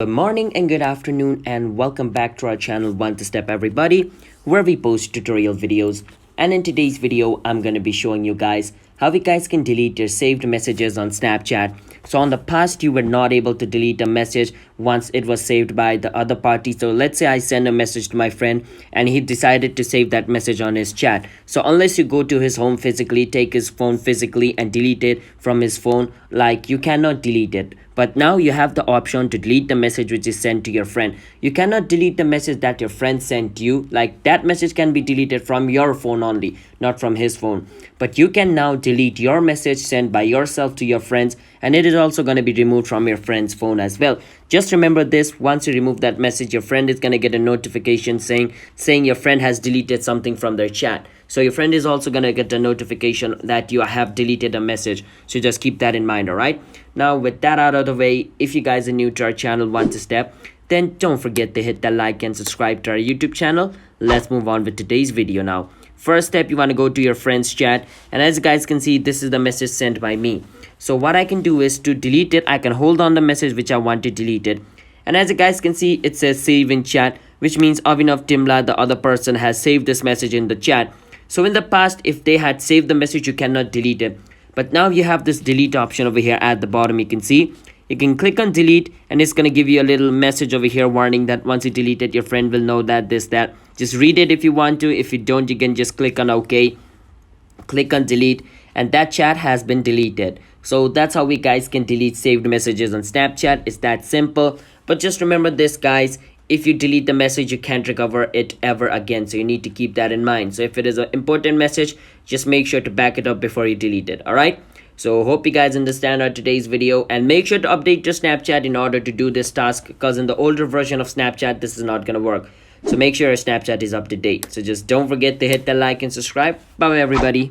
Good morning and good afternoon and welcome back to our channel One to Step everybody, where we post tutorial videos. And in today's video I'm going to be showing you guys how you guys can delete your saved messages on Snapchat. So on the past you were not able to delete a message once it was saved by the other party. So let's say I send a message to my friend and he decided to save that message on his chat. So unless you go to his home physically, take his phone physically and delete it from his phone, like you cannot delete it. But now you have the option to delete the message which is sent to your friend. You cannot delete the message that your friend sent you. Like that message can be deleted from your phone only, not from his phone. But you can now delete your message sent by yourself to your friends, and it is also going to be removed from your friend's phone as well. Just remember this: once you remove that message, your friend is going to get a notification saying your friend has deleted something from their chat. So your friend is also going to get a notification that you have deleted a message. So just keep that in mind. All right, now with that out of the way, if you guys are new to our channel One to Step, then don't forget to hit the like and subscribe to our YouTube channel. Let's move on with today's video now. First step, you want to go to your friend's chat, and as you guys can see, this is the message sent by me. So what I can do is to delete it. I can hold on the message which I want to delete it, and as you guys can see, it says save in chat, which means Avinav Timla, the other person, has saved this message in the chat. So in the past, if they had saved the message, you cannot delete it. But now you have this delete option over here at the bottom. You can see you can click on delete, and it's going to give you a little message over here warning that once you delete it, your friend will know that that. Just read it if you want to. If you don't, you can just click on OK, click on delete, and that chat has been deleted. So that's how we guys can delete saved messages on Snapchat. It's that simple. But just remember this, guys: if you delete the message, you can't recover it ever again. So you need to keep that in mind. So if it is an important message, just make sure to back it up before you delete it. All right. So hope you guys understand our today's video, and make sure to update your Snapchat in order to do this task, because in the older version of Snapchat, this is not going to work. So make sure your Snapchat is up to date. So just don't forget to hit the like and subscribe. Bye everybody.